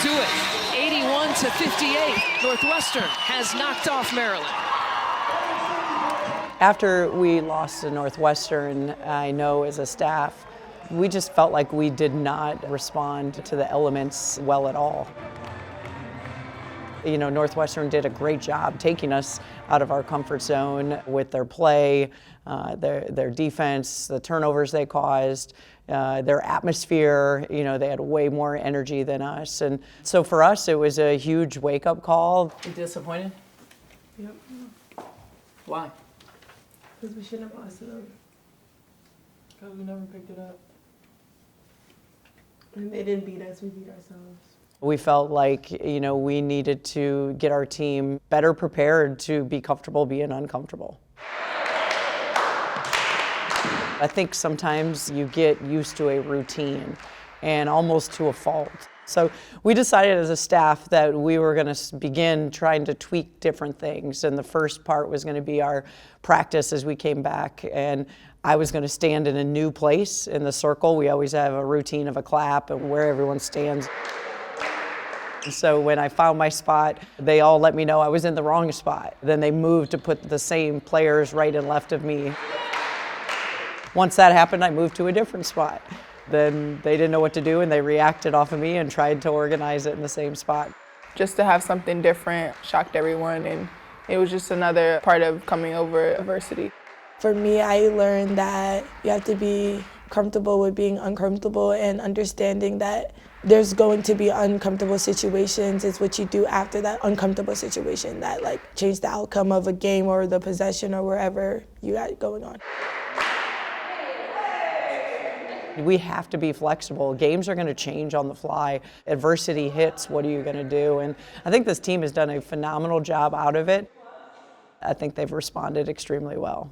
do it. 81-58. Northwestern has knocked off Maryland. After we lost to Northwestern, I know as a staff, we just felt like we did not respond to the elements well at all. You know, Northwestern did a great job taking us out of our comfort zone with their play, their defense, the turnovers they caused, their atmosphere. You know, they had way more energy than us. And so for us, it was a huge wake-up call. You disappointed? Yep. Why? Because we shouldn't have lost to them. Because we never picked it up. And they didn't beat us, we beat ourselves. We felt like, you know, we needed to get our team better prepared to be comfortable being uncomfortable. I think sometimes you get used to a routine and almost to a fault. So we decided as a staff that we were going to begin trying to tweak different things. And the first part was going to be our practice as we came back. And I was going to stand in a new place in the circle. We always have a routine of a clap and where everyone stands. So when I found my spot, they all let me know I was in the wrong spot. Then they moved to put the same players right and left of me. Once that happened, I moved to a different spot. Then they didn't know what to do and they reacted off of me and tried to organize it in the same spot. Just to have something different shocked everyone, and it was just another part of coming over adversity. For me, I learned that you have to be comfortable with being uncomfortable and understanding that there's going to be uncomfortable situations. It's what you do after that uncomfortable situation that like change the outcome of a game or the possession or wherever you got going on. We have to be flexible. Games are going to change on the fly. Adversity hits, what are you going to do? And I think this team has done a phenomenal job out of it. I think they've responded extremely well.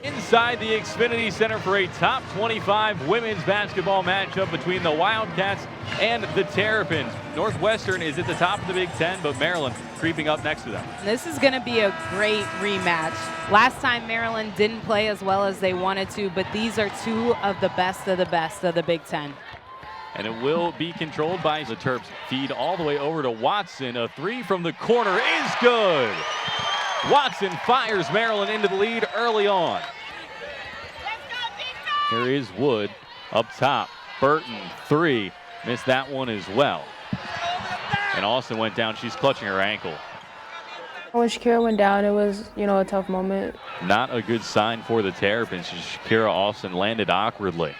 Inside the Xfinity Center for a top 25 women's basketball matchup between the Wildcats and the Terrapins. Northwestern is at the top of the Big Ten, but Maryland creeping up next to them. This is going to be a great rematch. Last time Maryland didn't play as well as they wanted to, but these are two of the best of the Big Ten. And it will be controlled by the Terps. Feed all the way over to Watson. A three from the corner is good. Watson fires Maryland into the lead early on. Here is Wood up top. Burton, three. Missed that one as well. And Austin went down. She's clutching her ankle. When Shakira went down, it was, a tough moment. Not a good sign for the Terrapins. Shakira Austin landed awkwardly.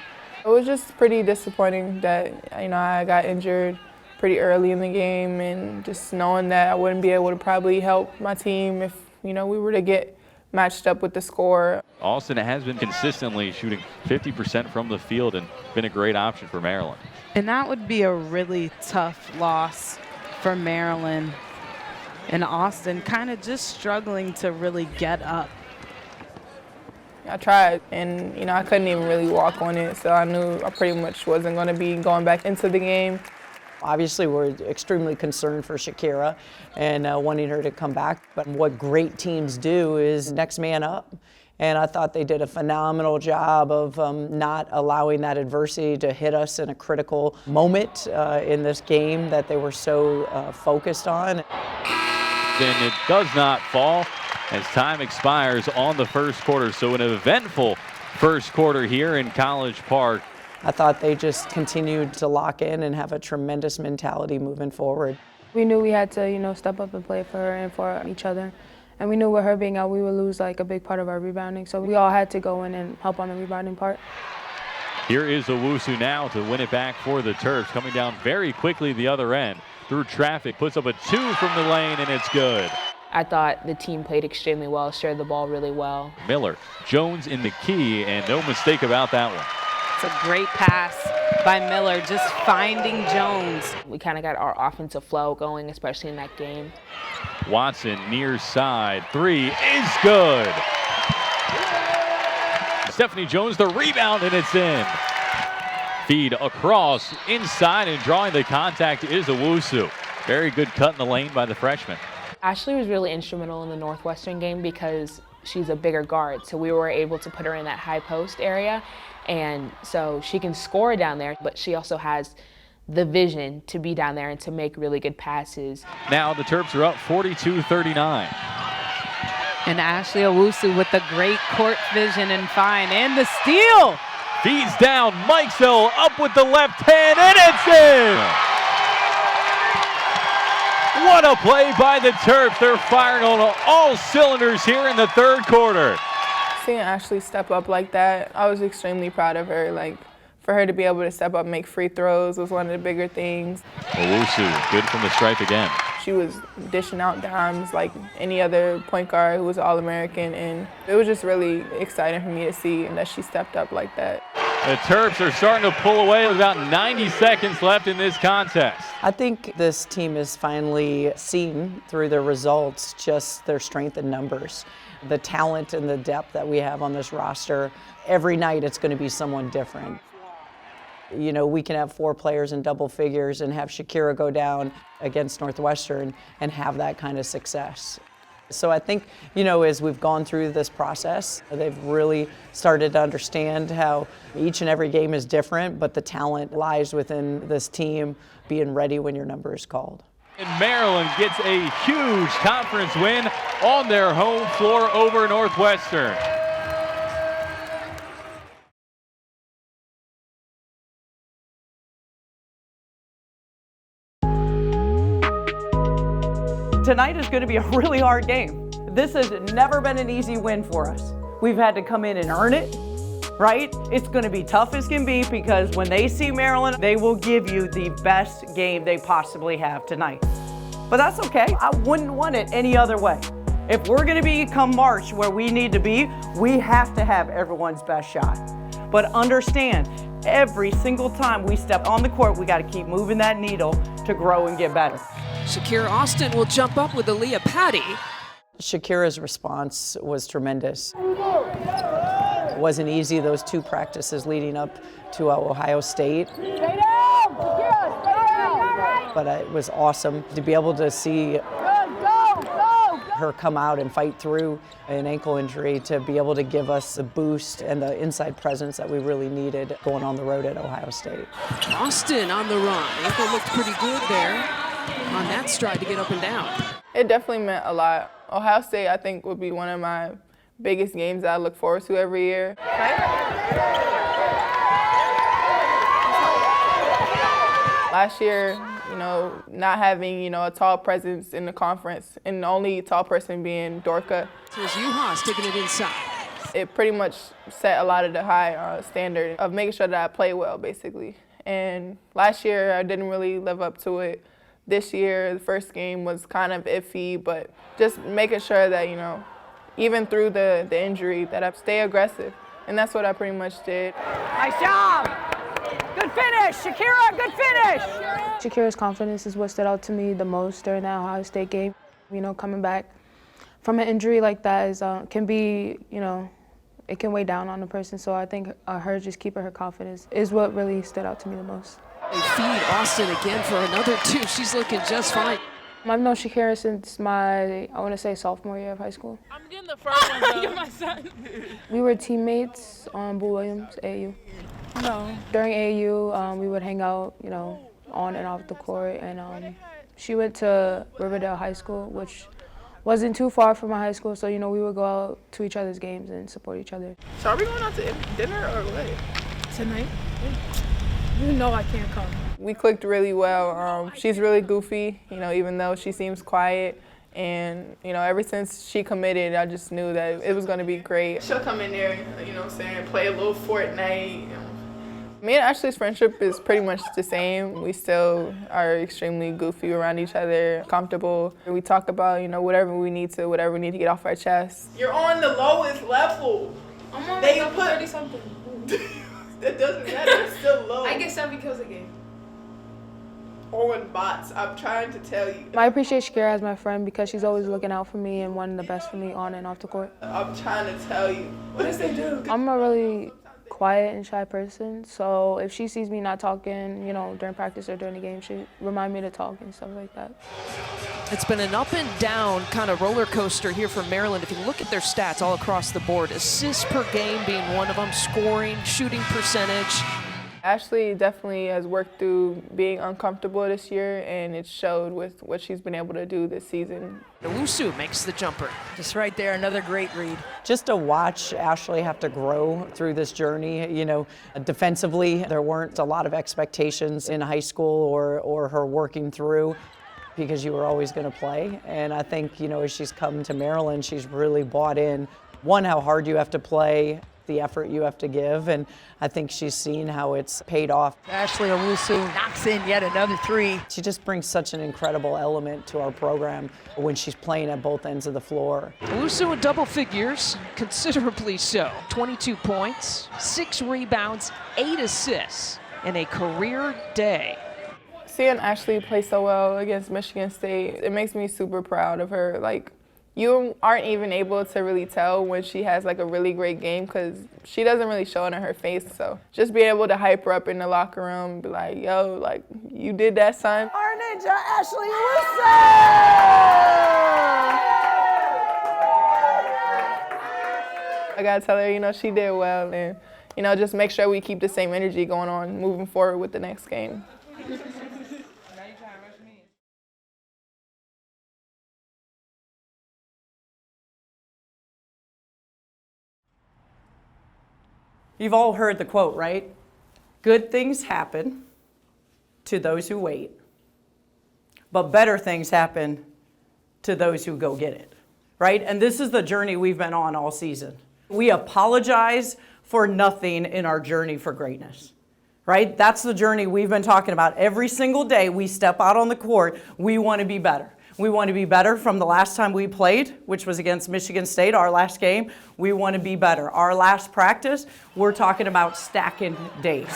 It was just pretty disappointing that, I got injured pretty early in the game, and just knowing that I wouldn't be able to probably help my team if, we were to get matched up with the score. Austin has been consistently shooting 50% from the field and been a great option for Maryland. And that would be a really tough loss for Maryland. And Austin kind of just struggling to really get up. I tried, and I couldn't even really walk on it, so I knew I pretty much wasn't going to be going back into the game. Obviously, we're extremely concerned for Shakira and wanting her to come back. But what great teams do is next man up. And I thought they did a phenomenal job of not allowing that adversity to hit us in a critical moment in this game that they were so focused on. Then it does not fall as time expires on the first quarter. So an eventful first quarter here in College Park. I thought they just continued to lock in and have a tremendous mentality moving forward. We knew we had to, step up and play for her and for each other. And we knew with her being out, we would lose like a big part of our rebounding. So we all had to go in and help on the rebounding part. Here is Owusu now to win it back for the Terps. Coming down very quickly the other end through traffic. Puts up a two from the lane, and it's good. I thought the team played extremely well, shared the ball really well. Miller, Jones in the key, and no mistake about that one. It's a great pass by Miller, just finding Jones. We kind of got our offensive flow going, especially in that game. Watson near side, three is good. Stephanie Jones the rebound, and it's in. Feed across inside, and drawing the contact is Owusu. Very good cut in the lane by the freshman. Ashley was really instrumental in the Northwestern game because she's a bigger guard, so we were able to put her in that high post area. And so she can score down there, but she also has the vision to be down there and to make really good passes. Now the Terps are up 42-39. And Ashley Owusu with the great court vision and find and the steal. Feeds down, Mikesell up with the left hand, and it's in! What a play by the Terps. They're firing on all cylinders here in the third quarter. Seeing Ashley step up like that, I was extremely proud of her. Like, for her to be able to step up and make free throws was one of the bigger things. Owusu, good from the stripe again. She was dishing out dimes like any other point guard who was All-American, and it was just really exciting for me to see that she stepped up like that. The Terps are starting to pull away with about 90 seconds left in this contest. I think this team is finally seen through their results just their strength in numbers. The talent and the depth that we have on this roster, every night it's going to be someone different. You know, we can have 4 players in double figures and have Shakira go down against Northwestern and have that kind of success. So I think, you know, as we've gone through this process, they've really started to understand how each and every game is different, but the talent lies within this team being ready when your number is called. And Maryland gets a huge conference win on their home floor over Northwestern. Tonight is going to be a really hard game. This has never been an easy win for us. We've had to come in and earn it, right? It's going to be tough as can be because when they see Maryland, they will give you the best game they possibly have tonight. But that's okay. I wouldn't want it any other way. If we're going to be come March where we need to be, we have to have everyone's best shot. But understand, every single time we step on the court, we got to keep moving that needle to grow and get better. Shakira Austin will jump up with the Leah Patty. Shakira's response was tremendous. It wasn't easy, those 2 practices leading up to Ohio State. But it was awesome to be able to see her come out and fight through an ankle injury to be able to give us the boost and the inside presence that we really needed going on the road at Ohio State. Austin on the run. Ankle looked pretty good there on that stride to get up and down. It definitely meant a lot. Ohio State, I think, would be one of my biggest games that I look forward to every year. Last year, you know, not having, a tall presence in the conference and the only tall person being Dorka. Here's Juhas taking it inside. It pretty much set a lot of the high standard of making sure that I play well, basically. And last year, I didn't really live up to it. This year, the first game was kind of iffy, but just making sure that, even through the injury, that I stay aggressive. And that's what I pretty much did. Nice job! Good finish, Shakira, good finish! Shakira's confidence is what stood out to me the most during that Ohio State game. Coming back from an injury like that is, can be, it can weigh down on a person. So I think her just keeping her confidence is what really stood out to me the most. They feed Austin again for another 2. She's looking just fine. I've known Shakira since my, I want to say, sophomore year of high school. I'm getting the first one. You're my son. We were teammates on Boo Williams, AAU. No. During AAU, we would hang out, on and off the court. And she went to Riverdale High School, which wasn't too far from my high school. So, we would go out to each other's games and support each other. So are we going out to dinner or what? Tonight? You know I can't come. We clicked really well. She's really goofy, even though she seems quiet. And, ever since she committed, I just knew that it was going to be great. She'll come in there, play a little Fortnite. Me and Ashley's friendship is pretty much the same. We still are extremely goofy around each other, comfortable. We talk about, whatever we need to get off our chest. You're on the lowest level. I'm on like 30-something. That doesn't matter, it's still low. I get 7 kills a game. Or with bots, I'm trying to tell you. I appreciate Shakira as my friend because she's always looking out for me and wanting the best for me on and off the court. I'm trying to tell you. What does they do? I'm a really quiet and shy person, so if she sees me not talking, during practice or during the game, she remind me to talk and stuff like that. It's been an up and down kind of roller coaster here for Maryland. If you look at their stats all across the board, assists per game being one of them, scoring, shooting percentage. Ashley definitely has worked through being uncomfortable this year, and it showed with what she's been able to do this season. Owusu makes the jumper. Just right there, another great read. Just to watch Ashley have to grow through this journey, you know, defensively, there weren't a lot of expectations in high school or her working through because you were always going to play. And I think, you know, as she's come to Maryland, she's really bought in, one, how hard you have to play, the effort you have to give, and I think she's seen how it's paid off. Ashley Owusu knocks in yet another three. She just brings such an incredible element to our program when she's playing at both ends of the floor. Owusu in double figures, considerably so. 22 points, 6 rebounds, 8 assists in a career day. Seeing Ashley play so well against Michigan State, it makes me super proud of her. Like, you aren't even able to really tell when she has like a really great game because she doesn't really show it on her face. So just being able to hype her up in the locker room, be like, yo, like, you did that, son. Our ninja, Ashley Owusu! I gotta tell her, you know, she did well, and, you know, just make sure we keep the same energy going on moving forward with the next game. You've all heard the quote, right? Good things happen to those who wait, but better things happen to those who go get it, right? And this is the journey we've been on all season. We apologize for nothing in our journey for greatness, right? That's the journey we've been talking about. Every single day we step out on the court, we want to be better. We want to be better from the last time we played, which was against Michigan State, our last game. We want to be better. Our last practice, we're talking about stacking days. And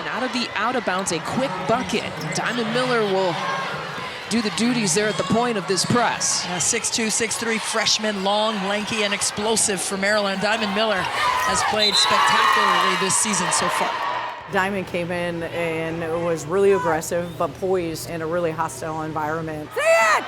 out of the out of bounds, a quick bucket. Diamond Miller will do the duties there at the point of this press. 6'2", 6'3", freshman, long, lanky, and explosive for Maryland. Diamond Miller has played spectacularly this season so far. Diamond came in and was really aggressive, but poised in a really hostile environment. See it!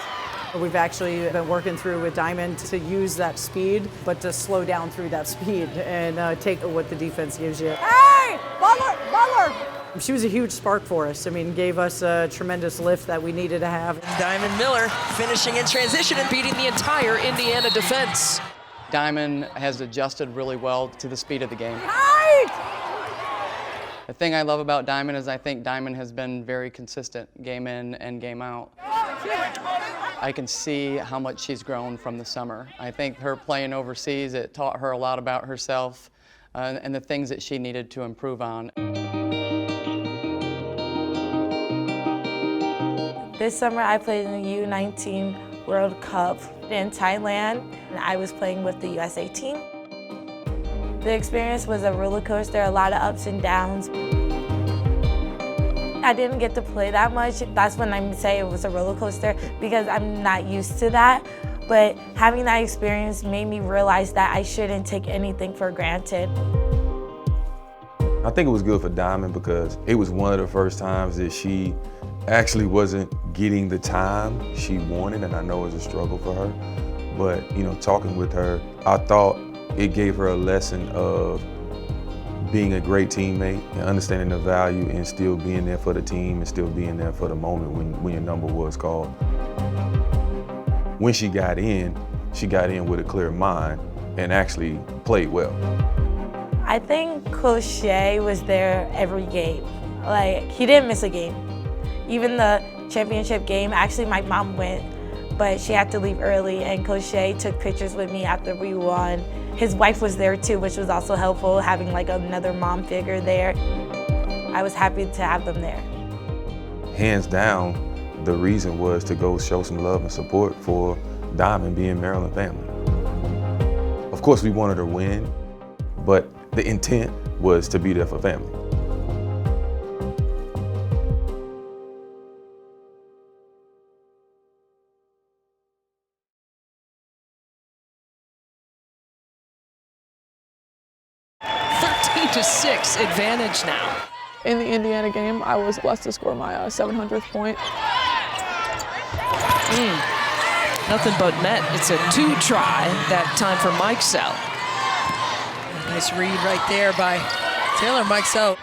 We've actually been working through with Diamond to use that speed, but to slow down through that speed and take what the defense gives you. Hey! Butler! She was a huge spark for us. I mean, gave us a tremendous lift that we needed to have. Diamond Miller finishing in transition and Beating the entire Indiana defense. Diamond has adjusted really well to the speed of the game. The thing I love about Diamond is I think Diamond has been very consistent game in and game out. I can see how much she's grown from the summer. I think her playing overseas, it taught her a lot about herself and the things that she needed to improve on. This summer I played in the U19 World Cup in Thailand, and I was playing with the USA team. The experience was a roller coaster, a lot of ups and downs. I didn't get to play that much. That's when I say it was a roller coaster because I'm not used to that. But having that experience made me realize that I shouldn't take anything for granted. I think it was good for Diamond because it was one of the first times that she actually wasn't getting the time she wanted, and I know it was a struggle for her. But, you know, talking with her, I thought it gave her a lesson of being a great teammate and understanding the value and still being there for the team and still being there for the moment when your number was called. When she got in with a clear mind and actually played well. I think Coach Shea was there every game. Like, he didn't miss a game. Even the championship game, actually my mom went, but she had to leave early, and Coach Shea took pictures with me after we won. His wife was there too, which was also helpful, having like another mom figure there. I was happy to have them there. Hands down, the reason was to go show some love and support for Diamond being Maryland family. Of course, we wanted her to win, but the intent was to be there for family. To 6 advantage now. In the Indiana game, I was blessed to score my 700th point. Nothing but net. It's a 2-try, that time for Mike Sell. Nice read right there by Taylor Mikesell.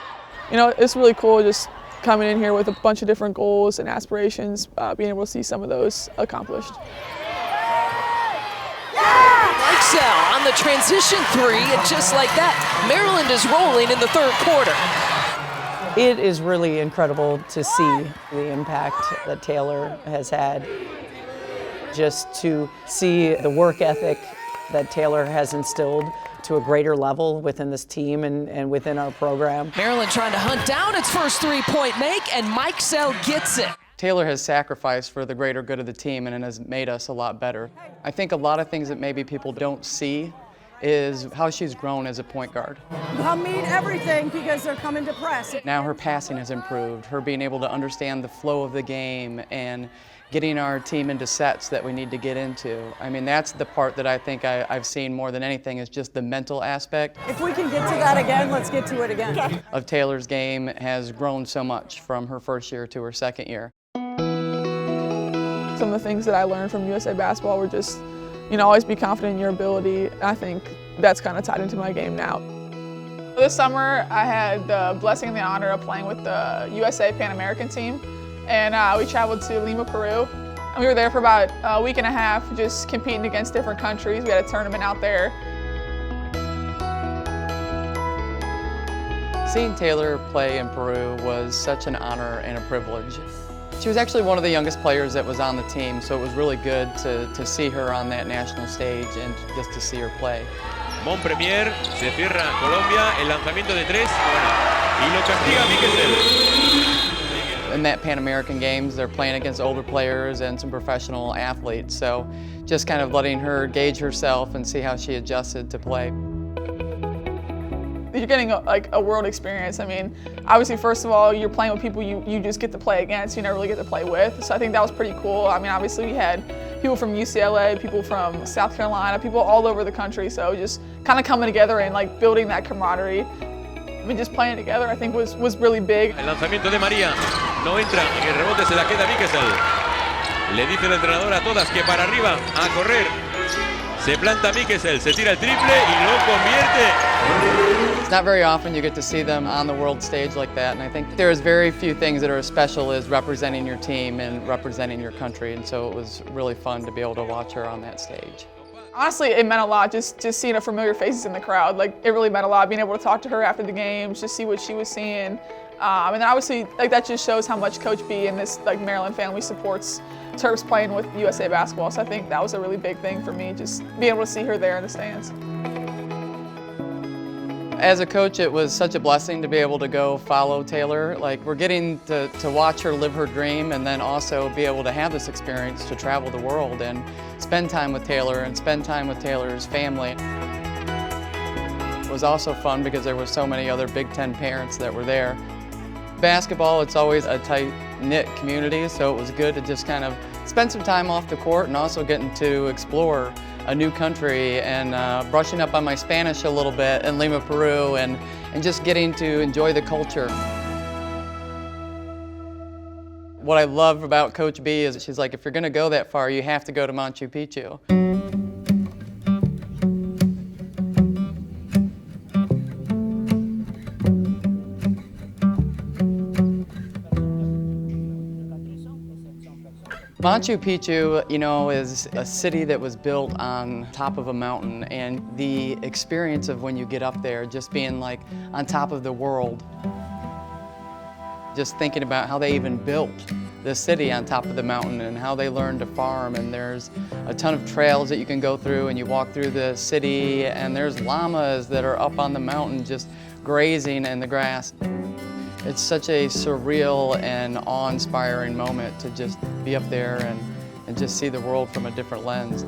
You know, it's really cool just coming in here with a bunch of different goals and aspirations, being able to see some of those accomplished. Mike Sell on the transition 3, and just like that, Maryland is rolling in the third quarter. It is really incredible to see the impact that Taylor has had. Just to see the work ethic that Taylor has instilled to a greater level within this team and within our program. Maryland trying to hunt down its first 3-point make, and Mike Sell gets it. Taylor has sacrificed for the greater good of the team and it has made us a lot better. I think a lot of things that maybe people don't see is how she's grown as a point guard. They'll mean everything because they're coming to press. Now her passing has improved, her being able to understand the flow of the game and getting our team into sets that we need to get into. I mean, that's the part that I think I've seen more than anything is just the mental aspect. If we can get to that again, let's get to it again. Of Taylor's game has grown so much from her first year to her second year. Some of the things that I learned from USA Basketball were just, you know, always be confident in your ability. I think that's kind of tied into my game now. This summer, I had the blessing and the honor of playing with the USA Pan American team. And we traveled to Lima, Peru. And we were there for about a week and a half, just competing against different countries. We had a tournament out there. Seeing Taylor play in Peru was such an honor and a privilege. She was actually one of the youngest players that was on the team, so it was really good to see her on that national stage and just to see her play. Bon premier, se cierra Colombia, el lanzamiento de 3, y lo castiga Mikesell. In that Pan American Games, they're playing against older players and some professional athletes, so just kind of letting her gauge herself and see how she adjusted to play. You're getting a world experience. I mean, obviously, first of all, you're playing with people you just get to play against, you never really get to play with, so I think that was pretty cool. I mean, obviously, we had people from UCLA, people from South Carolina, people all over the country, so just kind of coming together and like building that camaraderie. I mean, just playing together, I think was really big. El lanzamiento de María no entra, en el rebote se la queda Mikesell. Le dice el entrenador a todas que para arriba, a correr. Se planta Mikesell, se tira el triple y lo convierte. It's not very often you get to see them on the world stage like that, and I think there's very few things that are as special as representing your team and representing your country, and so it was really fun to be able to watch her on that stage. Honestly, it meant a lot just seeing her familiar faces in the crowd. Like, it really meant a lot, being able to talk to her after the games, just see what she was seeing. And then obviously, like, that just shows how much Coach B and this Maryland family supports Terps playing with USA Basketball. So I think that was a really big thing for me, just being able to see her there in the stands. As a coach, it was such a blessing to be able to go follow Taylor. Like, we're getting to watch her live her dream and then also be able to have this experience to travel the world and spend time with Taylor and spend time with Taylor's family. It was also fun because there were so many other Big Ten parents that were there. Basketball, it's always a tight-knit community, so it was good to just kind of spend some time off the court and also getting to explore a new country and brushing up on my Spanish a little bit in Lima, Peru, and just getting to enjoy the culture. What I love about Coach B is she's like, if you're gonna go that far, you have to go to Machu Picchu. Machu Picchu, you know, is a city that was built on top of a mountain, and the experience of when you get up there, just being like on top of the world, just thinking about how they even built the city on top of the mountain and how they learned to farm, and there's a ton of trails that you can go through, and you walk through the city, and there's llamas that are up on the mountain just grazing in the grass. It's such a surreal and awe-inspiring moment to just be up there and just see the world from a different lens.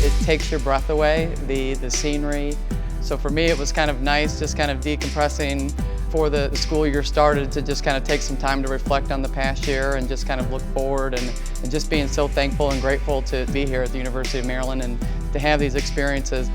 It takes your breath away, the scenery. So for me, it was kind of nice, just kind of decompressing for the school year started, to just kind of take some time to reflect on the past year and just kind of look forward and just being so thankful and grateful to be here at the University of Maryland and to have these experiences.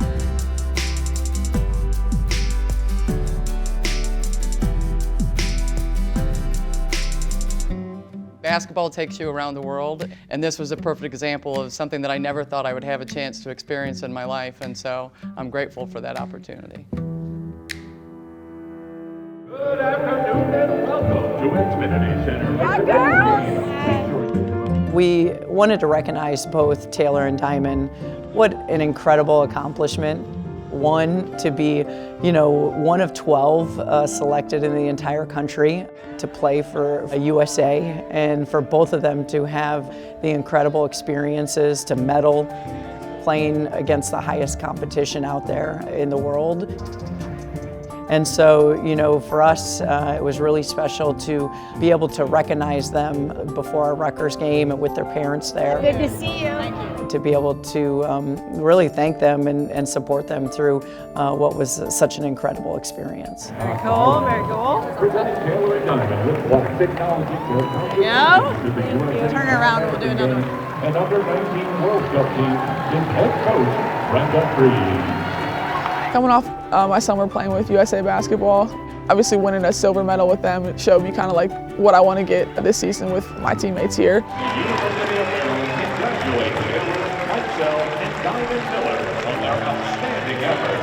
basketball takes you around the world, and this was a perfect example of something that I never thought I would have a chance to experience in my life, and so I'm grateful for that opportunity. Good afternoon and welcome to Xfinity Center. We wanted to recognize both Taylor and Diamond. What an incredible accomplishment. One, to be, one of 12 selected in the entire country to play for a USA, and for both of them to have the incredible experiences to medal playing against the highest competition out there in the world. And so, for us, it was really special to be able to recognize them before our Rutgers game and with their parents there. Good to see you. To be able to really thank them and support them through what was such an incredible experience. Very cool, very cool. Taylor and Diamond with what technology Turn it around and we'll do another one. And under 19 World Cup team is head coach Brenda Freed. Coming off my summer playing with USA Basketball, obviously winning a silver medal with them, it showed me kind of like what I want to get this season with my teammates here. University of Maryland congratulates Mitchell and Diamond Miller on their outstanding effort.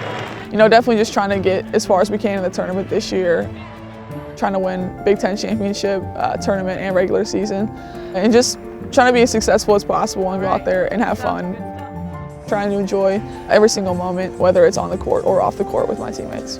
Definitely just trying to get as far as we can in the tournament this year. Trying to win Big Ten championship, tournament, and regular season. And just trying to be as successful as possible and go out there and have fun. Trying to enjoy every single moment, whether it's on the court or off the court with my teammates.